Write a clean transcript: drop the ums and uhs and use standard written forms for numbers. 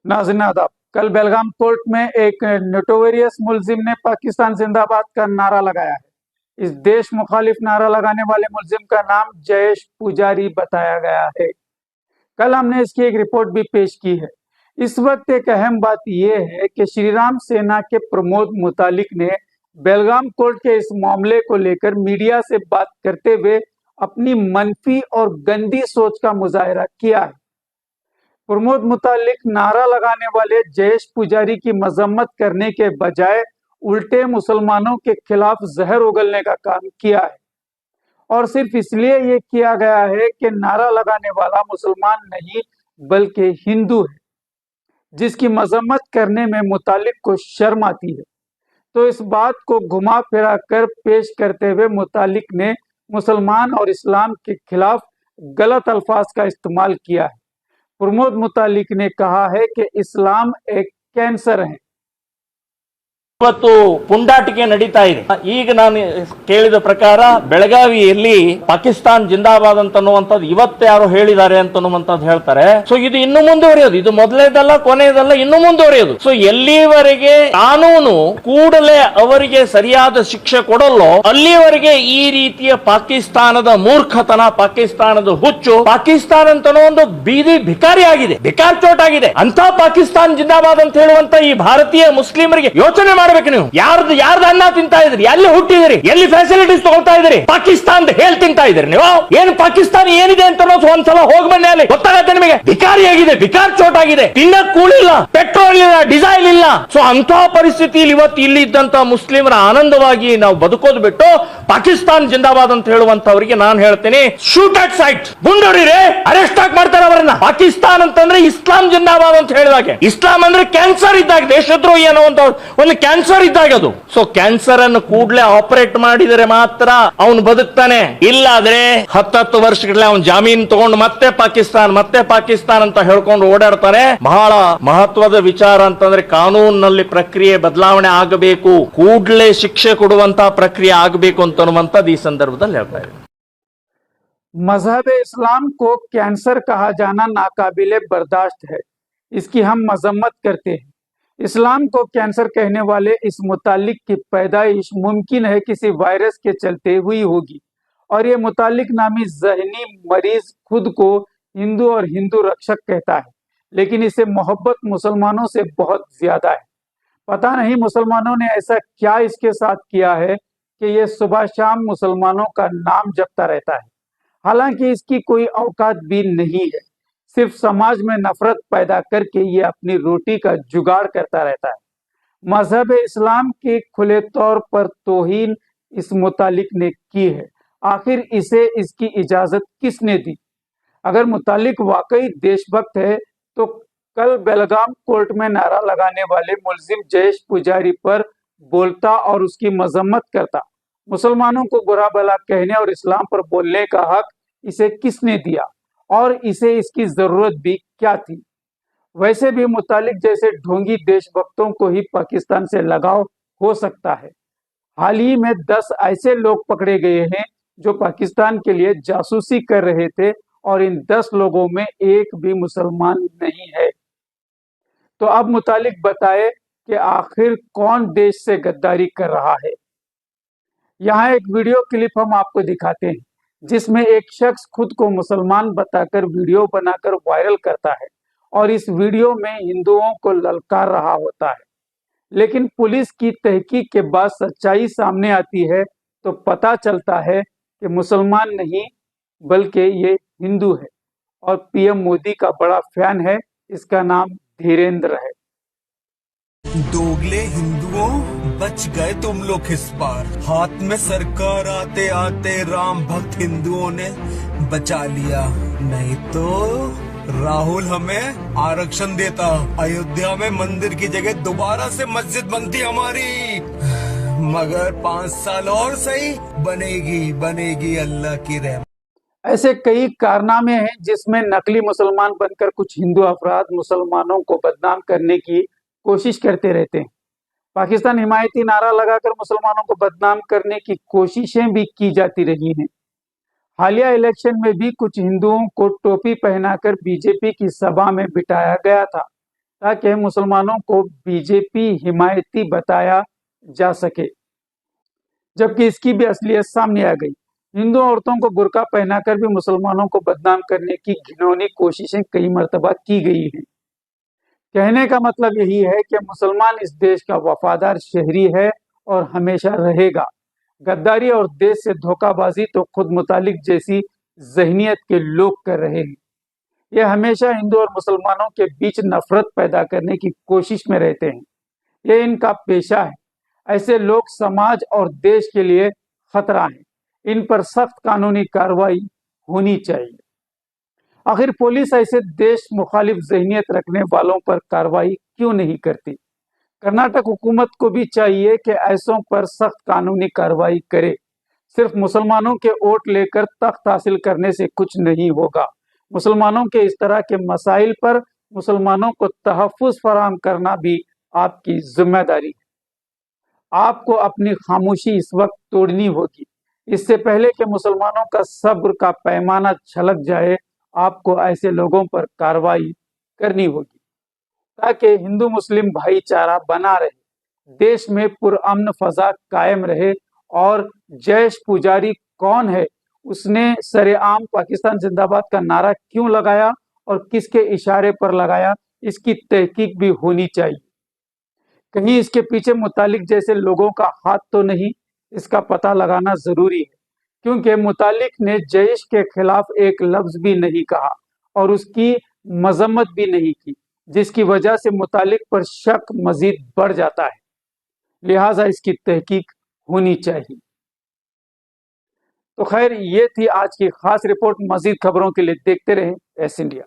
नाज़रीन आदाब। कल बेलगाम कोर्ट में एक नोटोरियस मुलजिम ने पाकिस्तान जिंदाबाद का नारा लगाया है। इस देश मुखालिफ नारा लगाने वाले मुलजिम का नाम जयेश पुजारी बताया गया है। कल हमने इसकी एक रिपोर्ट भी पेश की है। इस वक्त एक अहम बात यह है कि श्रीराम सेना के प्रमोद मुतालिक ने बेलगाम कोर्ट के इस मामले को लेकर मीडिया से बात करते हुए अपनी मनफी और गंदी सोच का मुजाहरा किया है। प्रमोद मुतालिक नारा लगाने वाले जयेश पुजारी की मजम्मत करने के बजाय उल्टे मुसलमानों के खिलाफ जहर उगलने का काम किया है, और सिर्फ इसलिए ये किया गया है कि नारा लगाने वाला मुसलमान नहीं बल्कि हिंदू है, जिसकी मजम्मत करने में मुतालिक को शर्म आती है। तो इस बात को घुमा फिरा कर पेश करते हुए मुतालिक ने मुसलमान और इस्लाम के खिलाफ गलत अल्फाज का इस्तेमाल किया है। प्रमोद मुतालिक ने कहा है कि इस्लाम एक कैंसर है। ಇವತ್ತು ಪುಂಡಾಟಿಕೆ ನಡೀತಾ ಇದೆ. ಈಗ ನಾನು ಕೇಳಿದ ಪ್ರಕಾರ ಬೆಳಗಾವಿಯಲ್ಲಿ ಪಾಕಿಸ್ತಾನ್ ಜಿಂದಾಬಾದ್ ಅಂತನ್ನುವಂಥದ್ದು ಇವತ್ತು ಯಾರು ಹೇಳಿದ್ದಾರೆ ಅಂತನ್ನುವಂಥದ್ದು ಹೇಳ್ತಾರೆ. ಸೊ ಇದು ಇನ್ನು ಮುಂದುವರಿಯೋದು, ಇದು ಮೊದಲೇದಲ್ಲ ಕೊನೆಯದಲ್ಲ, ಇನ್ನು ಮುಂದುವರಿಯೋದು. ಸೊ ಎಲ್ಲಿವರೆಗೆ ಕಾನೂನು ಕೂಡಲೇ ಅವರಿಗೆ ಸರಿಯಾದ ಶಿಕ್ಷೆ ಕೊಡಲ್ಲೋ ಅಲ್ಲಿವರೆಗೆ ಈ ರೀತಿಯ ಪಾಕಿಸ್ತಾನದ ಮೂರ್ಖತನ, ಪಾಕಿಸ್ತಾನದ ಹುಚ್ಚು, ಪಾಕಿಸ್ತಾನ ಅಂತನೋ ಒಂದು ಬೀದಿ ಭಿಕಾರಿ ಆಗಿದೆ, ಭಿಕಾರ್ ಚೋಟ್ ಆಗಿದೆ. ಅಂತ ಪಾಕಿಸ್ತಾನ್ ಜಿಂದಾಬಾದ್ ಅಂತ ಹೇಳುವಂತ ಈ ಭಾರತೀಯ ಮುಸ್ಲಿಮರಿಗೆ ಯೋಚನೆ ಮಾಡ್ಬೇಕು. ನೀವು ಯಾರ್ದು ಅನ್ನ ತಿಂತಾ ಇದ್ರಿ, ಎಲ್ಲಿ ಹುಟ್ಟಿದಿರಿ, ಎಲ್ಲಿ ಫೆಸಿಲಿಟೀಸ್ ತಗೊಳ್ತಾ ಇದ್ರಿ, ಪಾಕಿಸ್ತಾನದ ಹೇಳ್ ತಿಂತಾ ಇದ್ರಿ ನೀವು. ಏನು ಪಾಕಿಸ್ತಾನ ಏನಿದೆ ಅಂತ ಒಂದ್ಸಲ ಹೋಗಿ ಬನ್ನಿ, ಅಲ್ಲಿ ಗೊತ್ತಾಗತ್ತೆ ನಿಮಗೆ. ಭಿಕಾರಿ ಆಗಿದೆ, ಭಿಕಾರ್ ಚೋಟ್ ಆಗಿದೆ, ತಿನ್ನಕ್ ಕೂಳಿಲ್ಲ, ಪೆಟ್ರೋಲ್ ಇಲ್ಲ, ಡೀಸೆಲ್ ಇಲ್ಲ. ಸೊ ಅಂತಹ ಪರಿಸ್ಥಿತಿಯಲ್ಲಿ ಇವತ್ತು ಇಲ್ಲಿ ಇದ್ದಂತ ಮುಸ್ಲಿಮರ ಆನಂದವಾಗಿ ನಾವು ಬದುಕೋದು ಬಿಟ್ಟು ಪಾಕಿಸ್ತಾನ್ ಜಿಂದಾಬಾದ್ ಅಂತ ಹೇಳುವಂತವರಿಗೆ ನಾನು ಹೇಳ್ತೇನೆ, ಶೂಟ್ ಅಟ್ ಸೈಟ್, ಗುಂಡೂರಿರೆ, ಅರೆಸ್ಟ್ ಆಗಿ ಮಾಡ್ತಾರೆ ಅವರನ್ನ. ಪಾಕಿಸ್ತಾನ್ ಅಂತಂದ್ರೆ ಇಸ್ಲಾಂ ಜಿಂದಾಬಾದ್ ಅಂತ ಹೇಳಿದಾಗ, ಇಸ್ಲಾಂ ಅಂದ್ರೆ ಕ್ಯಾನ್ಸರ್ ಇದ್ದಾಗ, ದೇಶದ್ರೋಹಿ ಅನ್ನೋ ಒಂದು ಕ್ಯಾನ್ಸರ್ ಇದ್ದಾಗ ಅದು. ಸೊ ಕ್ಯಾನ್ಸರ್ ಅನ್ನು ಕೂಡಲೇ ಆಪರೇಟ್ ಮಾಡಿದರೆ ಮಾತ್ರ ಅವನು ಬದುಕ್ತಾನೆ. ಇಲ್ಲಾದ್ರೆ 10 ವರ್ಷಗಳೇ ಅವನು ಜಾಮೀನು ತಗೊಂಡು ಮತ್ತೆ ಪಾಕಿಸ್ತಾನ್ ಅಂತ ಹೇಳ್ಕೊಂಡು ಓಡಾಡ್ತಾರೆ. ಬಹಳ ಮಹತ್ವದ ವಿಚಾರ ಅಂತಂದ್ರೆ ಕಾನೂನಿನಲ್ಲಿ ಪ್ರಕ್ರಿಯೆ ಬದಲಾವಣೆ ಆಗಬೇಕು, ಕೂಡಲೇ ಶಿಕ್ಷೆ ಕೊಡುವಂತಹ ಪ್ರಕ್ರಿಯೆ ಆಗಬೇಕು ಅಂತನ್ನುವಂಥದ್ದು ಈ ಸಂದರ್ಭದಲ್ಲಿ ಹೇಳ್ತಾ ಇದೆ. मजहब इस्लाम को कैंसर कहा जाना नाकाबिले बर्दाश्त है, इसकी हम मजम्मत करते हैं। इस्लाम को कैंसर कहने वाले इस मुतालिक की पैदाइश मुमकिन है किसी वायरस के चलते हुई होगी, और ये मुतालिक नामी जहनी मरीज खुद को हिंदू और हिंदू रक्षक कहता है, लेकिन इसे मोहब्बत मुसलमानों से बहुत ज्यादा है। पता नहीं मुसलमानों ने ऐसा क्या इसके साथ किया है कि ये सुबह शाम मुसलमानों का नाम जपता रहता है। हालांकि इसकी कोई औकात भी नहीं है, सिर्फ समाज में नफरत पैदा करके ये अपनी रोटी का जुगाड़ करता रहता है। मजहब इस्लाम की खुले तौर पर तौहीन इस मुतालिक ने की है। आखिर इसे इसकी इजाजत किसने दी? अगर मुतालिक वाकई देशभक्त है तो कल बेलगाम कोर्ट में नारा लगाने वाले मुलजिम जयेश पुजारी पर बोलता और उसकी मजम्मत करता। मुसलमानों को बुरा भला कहने और इस्लाम पर बोलने का हक इसे किसने दिया, और इसे इसकी जरूरत भी क्या थी? वैसे भी मुतालिक जैसे ढोंगी देशभक्तों को ही पाकिस्तान से लगाव हो सकता है। हाल ही में 10 ऐसे लोग पकड़े गए हैं जो पाकिस्तान के लिए जासूसी कर रहे थे, और इन 10 लोगों में एक भी मुसलमान नहीं है। तो अब मुतालिक बताए कि आखिर कौन देश से गद्दारी कर रहा है। यहाँ एक वीडियो क्लिप हम आपको दिखाते हैं, जिसमें एक शख्स खुद को मुसलमान बताकर वीडियो बनाकर वायरल करता है, और इस वीडियो में हिंदुओं को ललकार रहा होता है। लेकिन पुलिस की तहकीक के बाद सच्चाई सामने आती है तो पता चलता है कि मुसलमान नहीं बल्कि ये हिंदू है, और पीएम मोदी का बड़ा फैन है। इसका नाम धीरेन्द्र है। दोगले हिंदुओं, बच गए तुम लोग इस बार। हाथ में सरकार आते आते राम भक्त हिंदुओं ने बचा लिया, नहीं तो राहुल हमें आरक्षण देता, अयोध्या में मंदिर की जगह दोबारा से मस्जिद बनती हमारी। मगर 5 साल और सही, बनेगी अल्लाह की रहमत। ऐसे कई कारनामे हैं जिसमें नकली मुसलमान बनकर कुछ हिंदू अफराद मुसलमानों को बदनाम करने की कोशिश करते रहते हैं। पाकिस्तान हिमायती नारा लगाकर मुसलमानों को बदनाम करने की कोशिशें भी की जाती रही हैं। हालिया इलेक्शन में भी कुछ हिंदुओं को टोपी पहनाकर बीजेपी की सभा में बिठाया गया था। ताकि मुसलमानों को बीजेपी हिमायती बताया जा सके, जबकि इसकी भी असलियत सामने आ गई। हिंदू औरतों को बुर्का पहनाकर भी मुसलमानों को बदनाम करने की घिनौनी कोशिशें कई मर्तबा की गई हैं। कहने का मतलब यही है कि मुसलमान इस देश का वफादार शहरी है और हमेशा रहेगा। गद्दारी और देश से धोखाबाजी तो खुद मुतालिक जैसी ज़हनियत के लोग कर रहे हैं। ये हमेशा हिंदू और मुसलमानों के बीच नफरत पैदा करने की कोशिश में रहते हैं। ये इनका पेशा है। ऐसे लोग समाज और देश के लिए खतरा हैं। इन पर सख्त कानूनी कार्रवाई होनी चाहिए। आखिर पुलिस ऐसे देश मुखालिफ ज़हनियत रखने वालों पर कार्रवाई क्यों नहीं करती? कर्नाटक हुकूमत को भी चाहिए कि ऐसों पर सख्त कानूनी कार्रवाई करे। सिर्फ मुसलमानों के वोट लेकर तख्त हासिल करने से कुछ नहीं होगा। मुसलमानों के इस तरह के मसाइल पर मुसलमानों को तहफ़्फ़ुज़ फराहम करना भी आपकी जिम्मेदारी है। आपको अपनी खामोशी इस वक्त तोड़नी होगी। इससे पहले कि मुसलमानों का सब्र का पैमाना छलक जाए, आपको ऐसे लोगों पर कार्रवाई करनी होगी ताकि हिंदू मुस्लिम भाईचारा बना रहे, देश में पुरअमन फजा कायम रहे। और जयेश पुजारी कौन है, उसने सरेआम पाकिस्तान जिंदाबाद का नारा क्यों लगाया और किसके इशारे पर लगाया, इसकी तहकीक भी होनी चाहिए। कहीं इसके पीछे मुतालिक जैसे लोगों का हाथ तो नहीं, इसका पता लगाना जरूरी है, क्योंकि मुतालिक ने जयेश के खिलाफ एक लफ्ज भी नहीं कहा और उसकी मजम्मत भी नहीं की, जिसकी वजह से मुतालिक पर शक मजीद बढ़ जाता है। लिहाजा इसकी तहकीक होनी चाहिए। तो खैर, ये थी आज की खास रिपोर्ट। मजीद खबरों के लिए देखते रहें एस इंडिया।